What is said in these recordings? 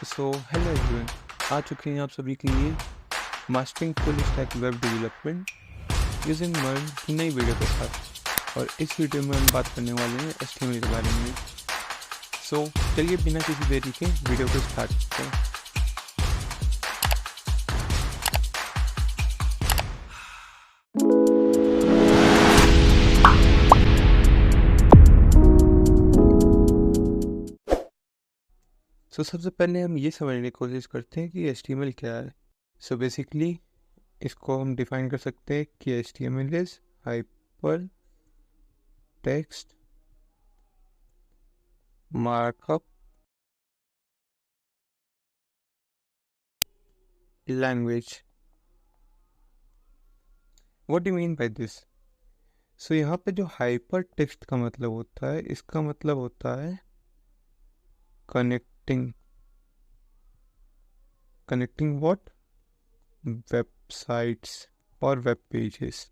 Hello everyone, आ चुके हैं आप सभी के लिए mastering full stack web development using word की नई वीडियो के साथ। और इस वीडियो में हम बात करने वाले हैं HTML के बारे में। चलिए बिना किसी देरी के वीडियो को स्टार्ट करते हैं। सबसे पहले हम ये समझने की कोशिश करते हैं कि HTML क्या है। बेसिकली इसको हम डिफाइन कर सकते हैं कि HTML is hyper text markup language. What do you mean by this? यहाँ पे जो हाइपर टेक्स्ट का मतलब होता है, इसका मतलब होता है कनेक्टिंग व्हाट? वेबसाइट्स और वेब पेजेस।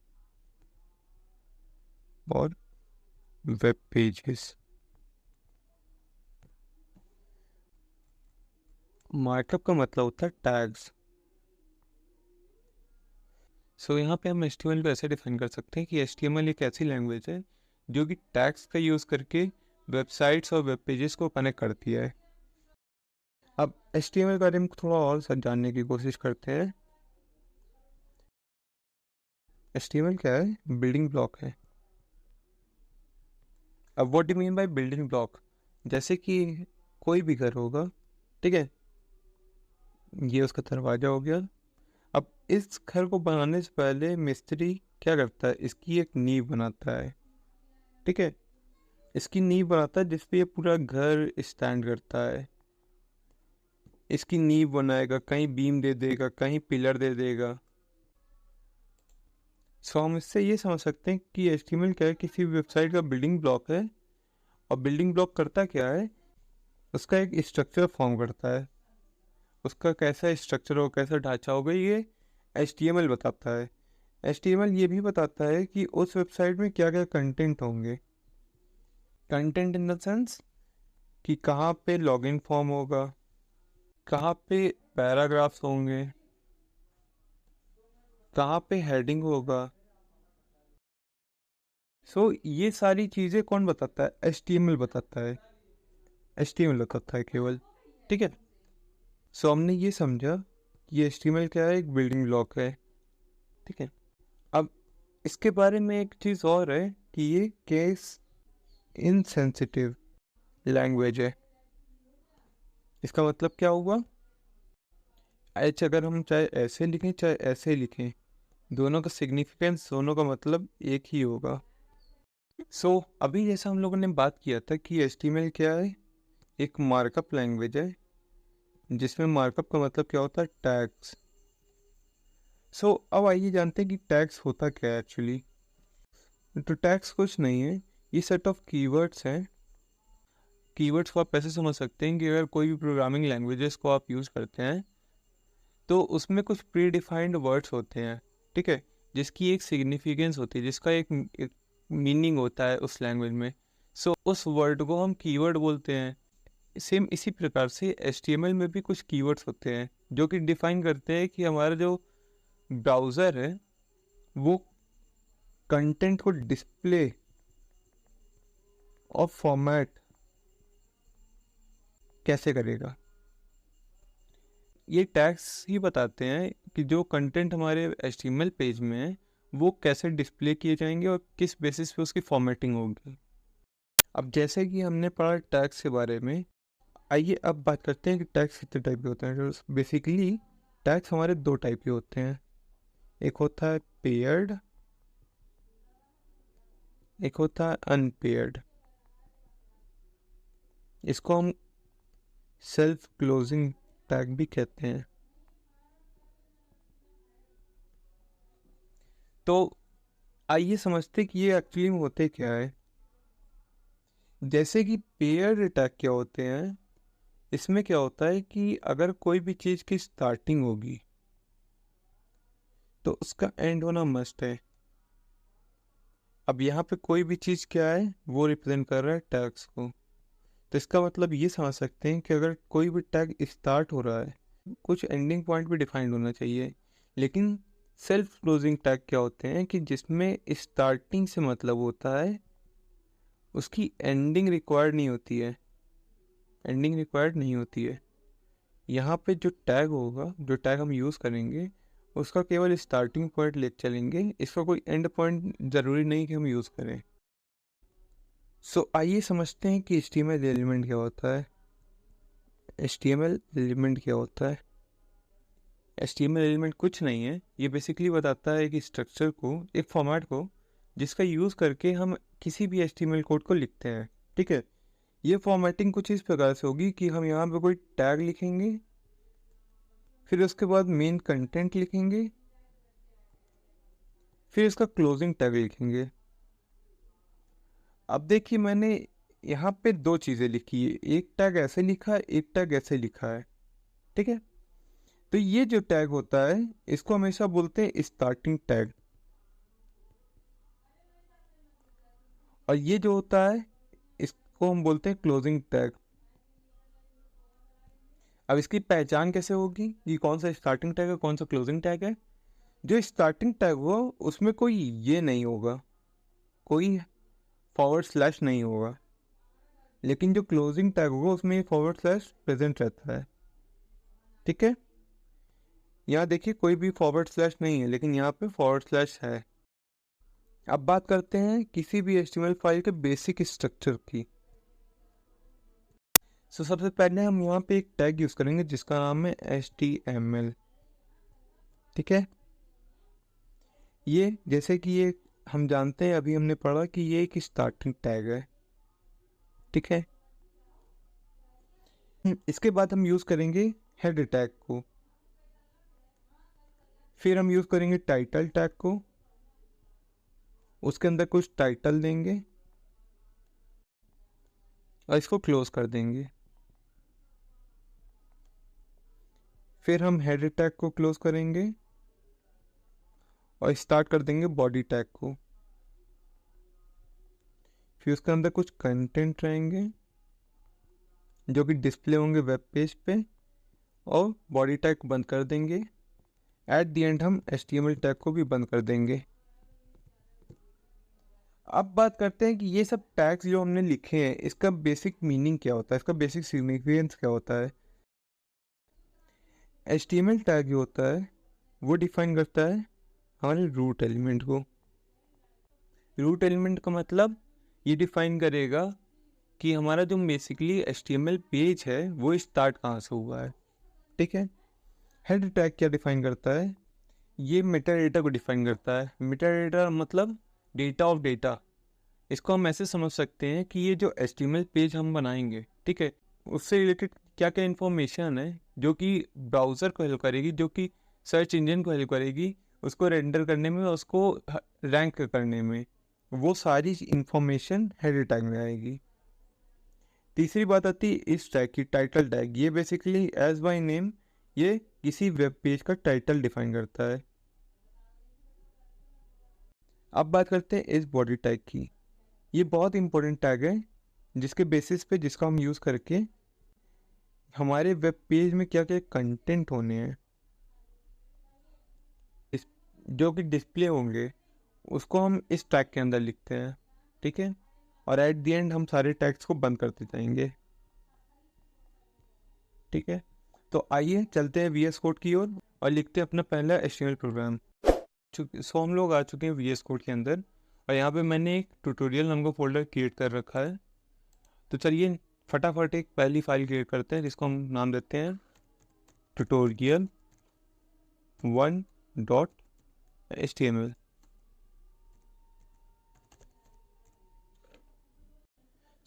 मार्कअप का मतलब होता है टैग्स। यहाँ पे हम HTML को ऐसे डिफाइन कर सकते हैं कि HTML एक ऐसी लैंग्वेज है जो कि टैग्स का यूज़ करके वेबसाइट्स और वेब पेजेस को कनेक्ट करती है। अब HTML के बारे में थोड़ा और जानने की कोशिश करते हैं। HTML क्या है? बिल्डिंग ब्लॉक है। अब what do mean by building block? जैसे कि कोई भी घर होगा, ठीक है, ये उसका दरवाजा हो गया। अब इस घर को बनाने से पहले मिस्त्री क्या करता है? इसकी एक नींव बनाता है, ठीक है, इसकी नींव बनाता है जिसपे ये पूरा घर स्टैंड करता है। इसकी नींव बनाएगा, कहीं बीम दे देगा, कहीं पिलर दे देगा। हम इससे ये समझ सकते हैं कि HTML क्या है? किसी वेबसाइट का बिल्डिंग ब्लॉक है। और बिल्डिंग ब्लॉक करता क्या है? उसका एक स्ट्रक्चर फॉर्म करता है। उसका कैसा स्ट्रक्चर हो, कैसा ढांचा होगा, ये HTML बताता है। HTML ये भी बताता है कि उस वेबसाइट में क्या क्या कंटेंट होंगे। कंटेंट इन द सेंस कि कहाँ पे लॉगिन फॉर्म होगा, कहाँ पे पैराग्राफ्स होंगे, कहाँ पे हेडिंग होगा। ये सारी चीज़ें कौन बताता है? HTML बताता है। HTML बताता है केवल, ठीक है। हमने ये समझा कि HTML क्या है? एक बिल्डिंग ब्लॉक है, ठीक है। अब इसके बारे में एक चीज़ और है कि ये केस इनसेंसिटिव लैंग्वेज है। इसका मतलब क्या हुआ? अगर हम चाहे ऐसे लिखें चाहे ऐसे लिखें, दोनों का सिग्निफिकेंस, दोनों का मतलब एक ही होगा। अभी जैसा हम लोगों ने बात किया था कि HTML क्या है? एक मार्कअप लैंग्वेज है जिसमें मार्कअप का मतलब क्या होता है? टैग्स। अब आइए जानते हैं कि टैग्स होता क्या है एक्चुअली। तो टैग्स कुछ नहीं है, ये सेट ऑफ कीवर्ड्स हैं। कीवर्ड्स को आप ऐसे समझ सकते हैं कि अगर कोई भी प्रोग्रामिंग लैंग्वेजेस को आप यूज़ करते हैं तो उसमें कुछ प्री डिफाइंड वर्ड्स होते हैं, ठीक है, जिसकी एक सिग्निफिकेंस होती है, जिसका एक मीनिंग होता है उस लैंग्वेज में। उस वर्ड को हम कीवर्ड बोलते हैं। सेम इसी प्रकार से HTML में भी कुछ कीवर्ड्स होते हैं जो कि डिफाइन करते हैं कि हमारा जो ब्राउज़र है वो कंटेंट को डिस्प्ले और फॉर्मेट कैसे करेगा। ये टैग्स ही बताते हैं कि जो कंटेंट हमारे HTML पेज में है वो कैसे डिस्प्ले किए जाएंगे और किस बेसिस पे उसकी फॉर्मेटिंग होगी। अब जैसे कि हमने पढ़ा टैग्स के बारे में, आइए अब बात करते हैं कि टैग्स कितने टाइप के होते हैं। तो बेसिकली टैग्स हमारे दो टाइप के होते हैं। एक होता है पेयर्ड, एक होता है अनपेयर्ड। इसको हम सेल्फ क्लोजिंग टैग भी कहते हैं। तो आइए समझते कि ये एक्चुअली में होते क्या है। जैसे कि पेयर्ड टैग क्या होते हैं, इसमें क्या होता है कि अगर कोई भी चीज़ की स्टार्टिंग होगी तो उसका एंड होना मस्ट है। अब यहाँ पे कोई भी चीज़ क्या है? वो रिप्रेजेंट कर रहा है टैग्स को। तो इसका मतलब ये समझ सकते हैं कि अगर कोई भी टैग स्टार्ट हो रहा है, कुछ एंडिंग पॉइंट भी डिफाइंड होना चाहिए। लेकिन सेल्फ क्लोजिंग टैग क्या होते हैं कि जिसमें स्टार्टिंग से मतलब होता है, उसकी एंडिंग रिक्वायर्ड नहीं होती है, एंडिंग रिक्वायर्ड नहीं होती है। यहाँ पे जो टैग होगा, जो टैग हम यूज़ करेंगे, उसका केवल स्टार्टिंग पॉइंट ले चलेंगे, इसका कोई एंड पॉइंट ज़रूरी नहीं कि हम यूज़ करें। सो आइए समझते हैं कि HTML एलिमेंट क्या होता है। HTML एलिमेंट क्या होता है? HTML एलिमेंट कुछ नहीं है, ये बेसिकली बताता है एक स्ट्रक्चर को, एक फॉर्मेट को, जिसका यूज़ करके हम किसी भी HTML कोड को लिखते हैं। ठीक है, ये फॉर्मेटिंग कुछ इस प्रकार से होगी कि हम यहाँ पे कोई टैग लिखेंगे, फिर उसके बाद मेन कंटेंट लिखेंगे, फिर इसका क्लोजिंग टैग लिखेंगे। अब देखिए, मैंने यहाँ पे दो चीज़ें लिखी है, एक टैग ऐसे लिखा है, एक टैग ऐसे लिखा है। ठीक है, तो ये जो टैग होता है इसको हमेशा बोलते हैं स्टार्टिंग टैग, और ये जो होता है इसको हम बोलते हैं क्लोजिंग टैग। अब इसकी पहचान कैसे होगी कि कौन सा स्टार्टिंग टैग है, कौन सा क्लोजिंग टैग है? जो स्टार्टिंग टैग हो उसमें कोई ये नहीं होगा, कोई फॉरवर्ड स्लैश नहीं होगा, लेकिन जो क्लोजिंग टैग होगा उसमें फॉरवर्ड स्लैश प्रेजेंट रहता है। ठीक है, यहाँ देखिए कोई भी फॉरवर्ड स्लैश नहीं है, लेकिन यहाँ पे फॉरवर्ड स्लैश है। अब बात करते हैं किसी भी HTML फाइल के बेसिक स्ट्रक्चर की। सबसे पहले हम यहाँ पे एक टैग यूज़ करेंगे जिसका नाम है HTML। ठीक है, ये जैसे कि ये हम जानते हैं, अभी हमने पढ़ा कि ये एक स्टार्टिंग टैग है। ठीक है, इसके बाद हम यूज़ करेंगे हेड टैग को, फिर हम यूज़ करेंगे टाइटल टैग को, उसके अंदर कुछ टाइटल देंगे और इसको क्लोज कर देंगे। फिर हम हेड टैग को क्लोज करेंगे और स्टार्ट कर देंगे बॉडी टैग को। फिर उसके अंदर कुछ कंटेंट रहेंगे जो कि डिस्प्ले होंगे वेब पेज पे, और बॉडी टैग बंद कर देंगे। एट द एंड हम HTML टैग को भी बंद कर देंगे। अब बात करते हैं कि ये सब टैग्स जो हमने लिखे हैं इसका बेसिक मीनिंग क्या होता है, इसका बेसिक सिग्निफिकेंस क्या होता है। HTML टैग जो होता है वो डिफाइन करता है हमारे रूट एलिमेंट को। रूट एलिमेंट का मतलब ये डिफाइन करेगा कि हमारा जो बेसिकली HTML पेज है वो स्टार्ट कहाँ से हुआ है। ठीक है, हेड टैग क्या डिफाइन करता है? ये मेटा डेटा को डिफाइन करता है। मेटा डेटा मतलब डेटा ऑफ डेटा। इसको हम ऐसे समझ सकते हैं कि ये जो HTML पेज हम बनाएंगे, ठीक है, उससे रिलेटेड क्या क्या इन्फॉर्मेशन है जो कि ब्राउज़र को हेल्प करेगी, जो कि सर्च इंजन को हेल्प करेगी उसको रेंडर करने में, उसको रैंक करने में, वो सारी इंफॉर्मेशन हेड टैग में आएगी। तीसरी बात आती है इस टैग की, टाइटल टैग। ये बेसिकली एज बाय नेम ये किसी वेब पेज का टाइटल डिफाइन करता है। अब बात करते हैं इस बॉडी टैग की। ये बहुत इंपॉर्टेंट टैग है जिसके बेसिस पे, जिसका हम यूज़ करके हमारे वेब पेज में क्या क्या कंटेंट होने हैं, जो कि डिस्प्ले होंगे, उसको हम इस टैग के अंदर लिखते हैं। ठीक है, और एट द एंड हम सारे टैग्स को बंद करते जाएंगे। ठीक है, तो आइए चलते हैं VS कोड की ओर और लिखते हैं अपना पहला HTML प्रोग्राम। सो हम लोग आ चुके हैं VS कोड के अंदर, और यहाँ पे मैंने एक ट्यूटोरियल नाम का फोल्डर क्रिएट कर रखा है। तो चलिए फटाफट एक पहली फाइल क्रिएट करते हैं जिसको हम नाम देते हैं tutorial1.html।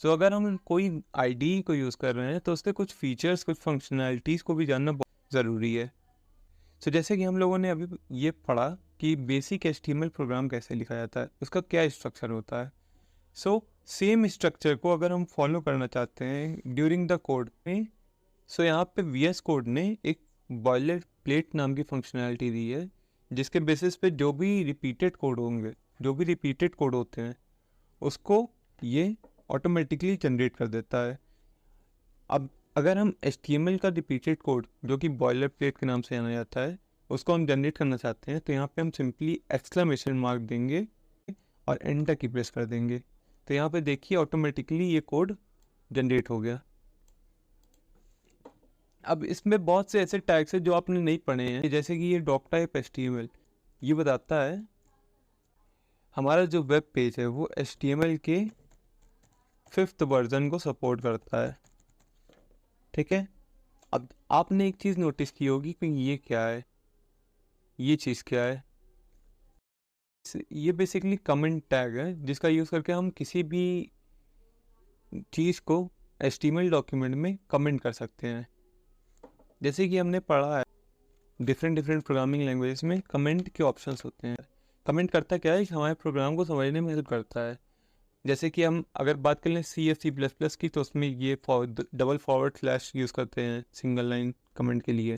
सो अगर हम कोई IDE को यूज़ कर रहे हैं तो उसके कुछ फीचर्स, कुछ फंक्शनैलिटीज़ को भी जानना बहुत ज़रूरी है। सो जैसे कि हम लोगों ने अभी ये पढ़ा कि बेसिक HTML प्रोग्राम कैसे लिखा जाता है, उसका क्या स्ट्रक्चर होता है। सो सेम स्ट्रक्चर को अगर हम फॉलो करना चाहते हैं ड्यूरिंग द कोड में, सो यहाँ पे VS कोड ने एक बॉयलर प्लेट नाम की फंक्शनैलिटी दी है, जिसके बेसिस पे जो भी रिपीटेड कोड होंगे, जो भी रिपीटेड कोड होते हैं, उसको ये ऑटोमेटिकली जनरेट कर देता है। अब अगर हम HTML का रिपीटेड कोड, जो कि बॉयलर प्लेट के नाम से जाना जाता है, उसको हम जनरेट करना चाहते हैं, तो यहाँ पे हम सिंपली एक्सक्लेमेशन मार्क देंगे और एंटर की प्रेस कर देंगे। तो यहाँ पे देखिए ऑटोमेटिकली ये कोड जनरेट हो गया। अब इसमें बहुत से ऐसे टैग्स हैं जो आपने नहीं पढ़े हैं, जैसे कि ये डॉक टाइप HTML, ये बताता है हमारा जो वेब पेज है वो HTML के 5th वर्जन को सपोर्ट करता है। ठीक है, अब आपने एक चीज़ नोटिस की होगी कि ये क्या है, ये चीज़ क्या है। ये बेसिकली कमेंट टैग है जिसका यूज़ करके हम किसी भी चीज़ को HTML डॉक्यूमेंट में कमेंट कर सकते हैं। जैसे कि हमने पढ़ा है डिफरेंट प्रोग्रामिंग लैंग्वेजेस में कमेंट के ऑप्शंस होते हैं। कमेंट करता क्या है कि हमारे प्रोग्राम को समझने में हेल्प करता है। जैसे कि हम अगर बात कर लें C या C++ की, तो उसमें ये डबल फॉरवर्ड स्लैश यूज़ करते हैं सिंगल लाइन कमेंट के लिए।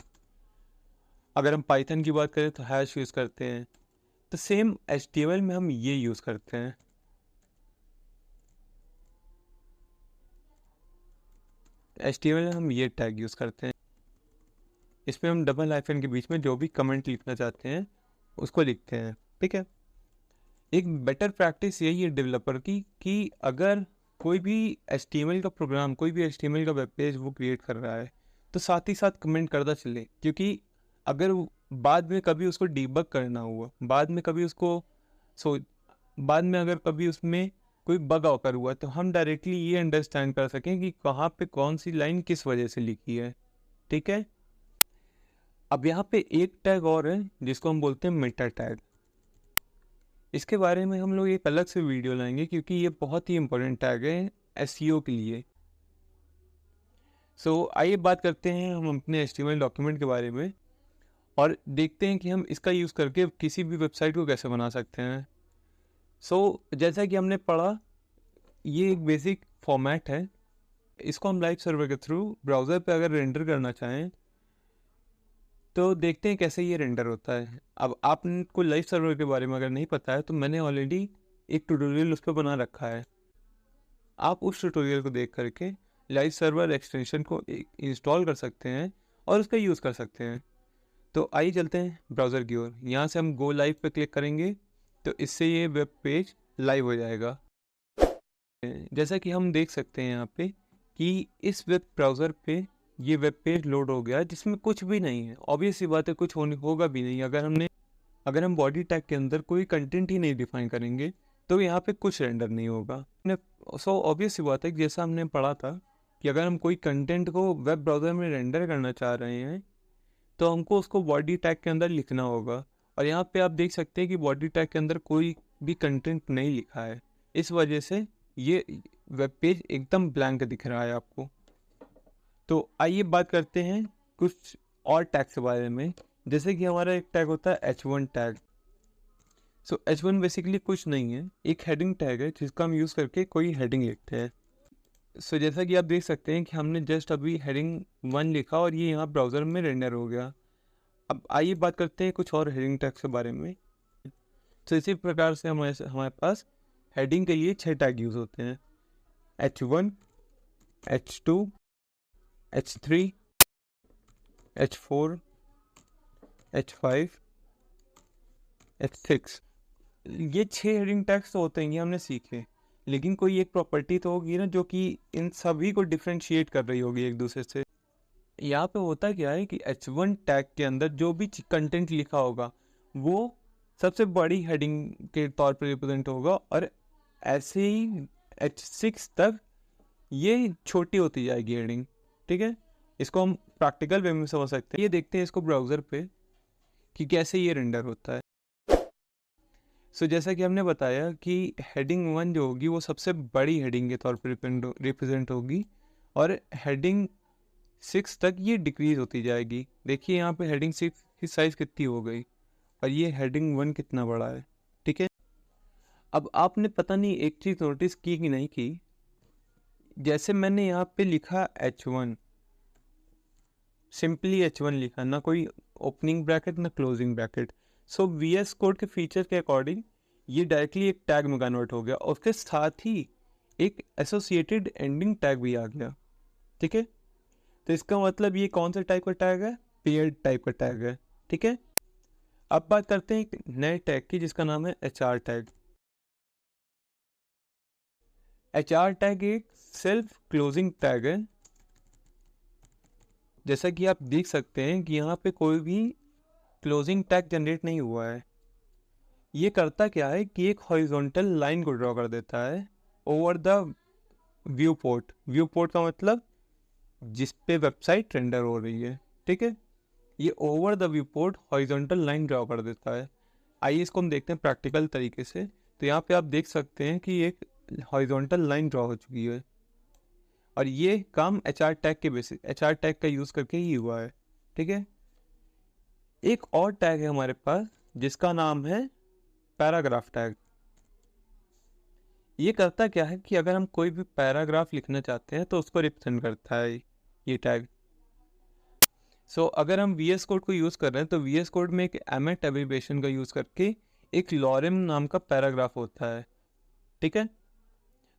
अगर हम पाइथन की बात करें तो हैश यूज़ करते हैं। तो सेम HTML में हम ये यूज़ करते हैं। HTML में हम ये टैग यूज़ करते हैं। इसमें हम डबल हाइफन के बीच में जो भी कमेंट लिखना चाहते हैं उसको लिखते हैं। ठीक है, एक बेटर प्रैक्टिस यही है डेवलपर की कि अगर कोई भी HTML का प्रोग्राम, कोई भी HTML का वेब पेज वो क्रिएट कर रहा है, तो साथ ही साथ कमेंट करता चले, क्योंकि अगर बाद में कभी उसको डीबग करना हुआ, बाद में कभी उसको बाद में अगर कभी उसमें कोई बग ऑकर हुआ, तो हम डायरेक्टली ये अंडरस्टैंड कर सकें कि कहाँ पे कौन सी लाइन किस वजह से लिखी है। ठीक है, अब यहाँ पे एक टैग और है जिसको हम बोलते हैं मेटा टैग। इसके बारे में हम लोग एक अलग से वीडियो लाएंगे क्योंकि ये बहुत ही इंपॉर्टेंट टैग है SEO के लिए। आइए बात करते हैं हम अपने HTML डॉक्यूमेंट के बारे में और देखते हैं कि हम इसका यूज़ करके किसी भी वेबसाइट को कैसे बना सकते हैं। जैसा कि हमने पढ़ा, ये एक बेसिक फॉर्मेट है। इसको हम लाइव सर्वर के थ्रू ब्राउज़र पे अगर रेंडर करना चाहें तो देखते हैं कैसे ये रेंडर होता है। अब आपको लाइव सर्वर के बारे में अगर नहीं पता है तो मैंने ऑलरेडी एक ट्यूटोरियल उस पर बना रखा है। आप उस ट्यूटोरियल को देख करके लाइव सर्वर एक्सटेंशन को इंस्टॉल कर सकते हैं और उसका यूज़ कर सकते हैं। तो आइए चलते हैं ब्राउज़र की ओर। यहाँ से हम गो लाइव पे क्लिक करेंगे तो इससे ये वेब पेज लाइव हो जाएगा। जैसा कि हम देख सकते हैं यहाँ पे कि इस वेब ब्राउज़र पे ये वेब पेज लोड हो गया जिसमें कुछ भी नहीं है। ऑब्वियस सी बात है, कुछ होगा भी नहीं। अगर हम बॉडी टैग के अंदर कोई कंटेंट ही नहीं डिफाइन करेंगे तो यहाँ पे कुछ रेंडर नहीं होगा। ऑब्वियस सी बात है, जैसा हमने पढ़ा था कि अगर हम कोई कंटेंट को वेब ब्राउज़र में रेंडर करना चाह रहे हैं तो हमको उसको बॉडी टैग के अंदर लिखना होगा। और यहाँ पे आप देख सकते हैं कि बॉडी टैग के अंदर कोई भी कंटेंट नहीं लिखा है, इस वजह से ये वेब पेज एकदम ब्लैंक दिख रहा है आपको। तो आइए बात करते हैं कुछ और टैग के बारे में। जैसे कि हमारा एक टैग होता है H1 टैग। H1 बेसिकली कुछ नहीं है, एक हेडिंग टैग है जिसका हम यूज़ करके कोई हेडिंग लिखते हैं। जैसा कि आप देख सकते हैं कि हमने जस्ट अभी हेडिंग 1 लिखा और ये यहाँ ब्राउज़र में रेंडर हो गया। अब आइए बात करते हैं कुछ और हेडिंग टैग के बारे में। इसी प्रकार से हमारे पास हेडिंग के लिए 6 टैग यूज़ होते हैं: H1, H2, H3, H4, H5, H6। ये 6 हेडिंग टैग्स तो होते हैं, ये हमने सीखे, लेकिन कोई एक प्रॉपर्टी तो होगी ना जो कि इन सभी को डिफ्रेंशिएट कर रही होगी एक दूसरे से। यहाँ पे होता क्या है कि H1 टैग के अंदर जो भी कंटेंट लिखा होगा वो सबसे बड़ी हेडिंग के तौर पर रिप्रेजेंट होगा और ऐसे ही H6 तक ये छोटी होती जाएगी हेडिंग। ठीक है, इसको हम प्रैक्टिकल वे में समझ सकते हैं। ये देखते हैं इसको ब्राउज़र पे कि कैसे ये रेंडर होता है। जैसा कि हमने बताया कि हेडिंग 1 जो होगी वो सबसे बड़ी हेडिंग के तौर पर रिप्रेजेंट होगी और हेडिंग 6 तक ये डिक्रीज होती जाएगी। देखिए यहाँ पे हेडिंग 6 की साइज़ कितनी हो गई और ये हेडिंग 1 कितना बड़ा है। ठीक है, अब आपने पता नहीं एक चीज़ नोटिस की कि नहीं की, जैसे मैंने यहाँ पे लिखा H1, सिंपली H1 लिखा, ना कोई ओपनिंग ब्रैकेट ना क्लोजिंग ब्रैकेट। VS कोड के फीचर के अकॉर्डिंग ये डायरेक्टली एक टैग में कन्वर्ट हो गया और उसके साथ ही एक एसोसिएटेड एंडिंग टैग भी आ गया। ठीक है, तो इसका मतलब ये कौन सा टाइप का टैग है, पेयर्ड टाइप का टैग है। ठीक है, अब बात करते हैं एक नए टैग की जिसका नाम है HR टैग। HR टैग एक सेल्फ क्लोजिंग टैग है। जैसा कि आप देख सकते हैं कि यहाँ पे कोई भी क्लोजिंग टैग जनरेट नहीं हुआ है। ये करता क्या है कि एक हॉरिजॉन्टल लाइन को ड्रॉ कर देता है over the view port. View port का मतलब जिस पे वेबसाइट रेंडर हो रही है। ठीक है, ये over the view port horizontal line draw कर देता है। आइए इसको हम देखते हैं प्रैक्टिकल तरीके से। तो यहाँ पे आप देख सकते हैं कि एक हॉरिजॉन्टल लाइन ड्रॉ हो चुकी है और ये काम HR टैग के बेसिस HR टैग का यूज़ करके ही हुआ है। ठीक है, एक और टैग है हमारे पास जिसका नाम है पैराग्राफ टैग। ये करता क्या है कि अगर हम कोई भी पैराग्राफ लिखना चाहते हैं तो उसको रिप्रेजेंट करता है ये टैग। अगर हम VS कोड को यूज़ कर रहे हैं तो VS कोड में एक एमेट एब्रिविएशन का यूज़ करके एक लॉरेम नाम का पैराग्राफ होता है। ठीक है,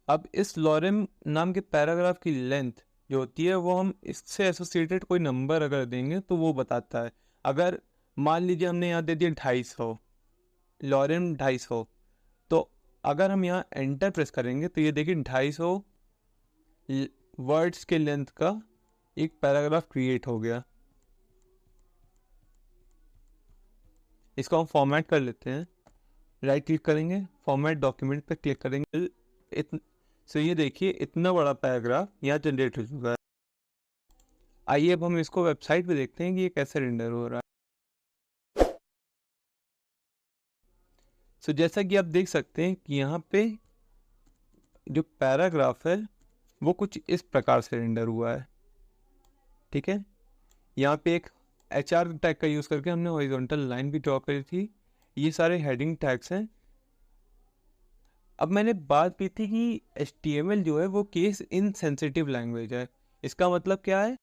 अब इस लॉरेम नाम के पैराग्राफ की लेंथ जो होती है वो हम इससे एसोसिएटेड कोई नंबर अगर देंगे तो वो बताता है। अगर मान लीजिए हमने यहाँ दे दिया 250, लॉरेम 250, तो अगर हम यहाँ एंटर प्रेस करेंगे तो ये देखिए 250 वर्ड्स के लेंथ का एक पैराग्राफ क्रिएट हो गया। इसको हम फॉर्मेट कर लेते हैं। राइट क्लिक करेंगे, फॉर्मेट डॉक्यूमेंट पे क्लिक करेंगे। ये देखिए इतना बड़ा पैराग्राफ यहाँ जनरेट हो चुका है। आइए अब हम इसको वेबसाइट पे देखते हैं कि ये कैसे रेंडर हो रहा है। जैसा कि आप देख सकते हैं कि यहाँ पे जो पैराग्राफ है वो कुछ इस प्रकार से रेंडर हुआ है। ठीक है, यहाँ पे एक HR टैग का यूज़ करके हमने हॉरिजॉन्टल लाइन भी ड्रॉ करी थी। ये सारे हेडिंग टैग्स हैं। अब मैंने बात की थी कि HTML जो है वो केस इनसेंसिटिव लैंग्वेज है। इसका मतलब क्या है,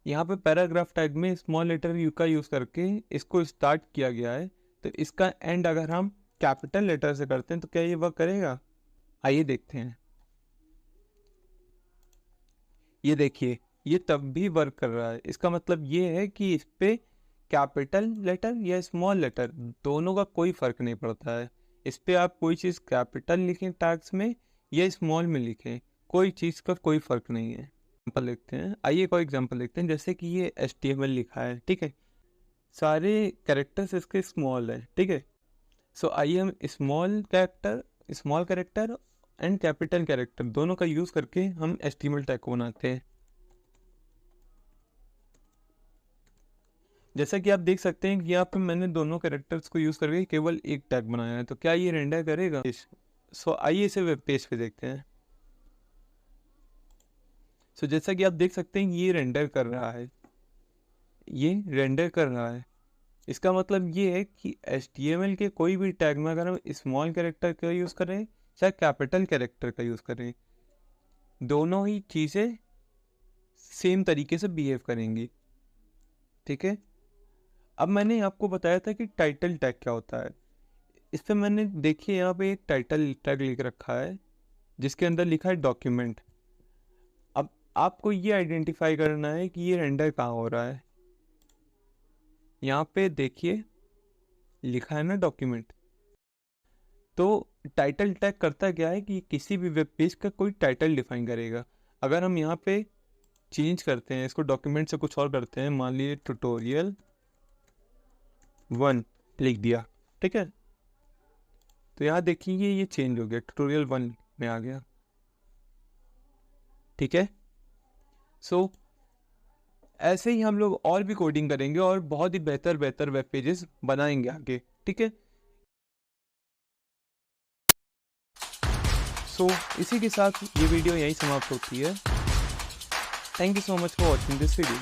यहाँ पे पैराग्राफ टैग में स्मॉल लेटर यू का यूज़ करके इसको स्टार्ट किया गया है। तो इसका एंड अगर हम कैपिटल लेटर से करते हैं तो क्या ये वर्क करेगा? आइए देखते हैं। ये देखिए ये तब भी वर्क कर रहा है। इसका मतलब ये है कि इस पे कैपिटल लेटर या स्मॉल लेटर दोनों का कोई फ़र्क नहीं पड़ता है। इस पे आप कोई चीज़ कैपिटल लिखें टैग्स में या स्मॉल में लिखें, कोई चीज़ का कोई फ़र्क नहीं है। एग्जाम्पल देखते हैं, आइए कोई एग्जाम्पल देखते हैं। जैसे कि ये HTML लिखा है, ठीक है, सारे कैरेक्टर्स इसके स्मॉल है। ठीक है, आइए हम small character and capital character दोनों का यूज़ करके हम HTML टैग को बनाते हैं। जैसा कि आप देख सकते हैं कि यहाँ पे मैंने दोनों कैरेक्टर्स को यूज़ करके केवल एक टैग बनाया है। तो क्या ये रेंडर करेगा? आइए इसे वेब पेज पे देखते हैं। जैसा कि आप देख सकते हैं ये रेंडर कर रहा है, ये रेंडर कर रहा है। इसका मतलब ये है कि HTML के कोई भी टैग में अगर हम स्मॉल कैरेक्टर का यूज़ करें चाहे कैपिटल कैरेक्टर का यूज़ करें, दोनों ही चीज़ें सेम तरीके से बिहेव करेंगी। ठीक है, अब मैंने आपको बताया था कि टाइटल टैग क्या होता है। इस पर मैंने देखिए यहाँ पे एक टाइटल टैग लिख रखा है जिसके अंदर लिखा है डॉक्यूमेंट। अब आपको ये आइडेंटिफाई करना है कि ये रेंडर कहाँ हो रहा है। यहाँ पे देखिए लिखा है ना डॉक्यूमेंट। तो टाइटल टैग करता क्या है कि किसी भी वेब पेज का कोई टाइटल डिफाइन करेगा। अगर हम यहाँ पे चेंज करते हैं, इसको डॉक्यूमेंट से कुछ और करते हैं, मान लीजिए ट्यूटोरियल 1 लिख दिया, ठीक है, तो यहाँ देखिए ये चेंज हो गया, ट्यूटोरियल 1 में आ गया। ठीक है, ऐसे ही हम लोग और भी कोडिंग करेंगे और बहुत ही बेहतर वेब पेजेस बनाएंगे आगे। ठीक है, इसी के साथ ये वीडियो यहीं समाप्त होती है। Thank you so much for watching this video.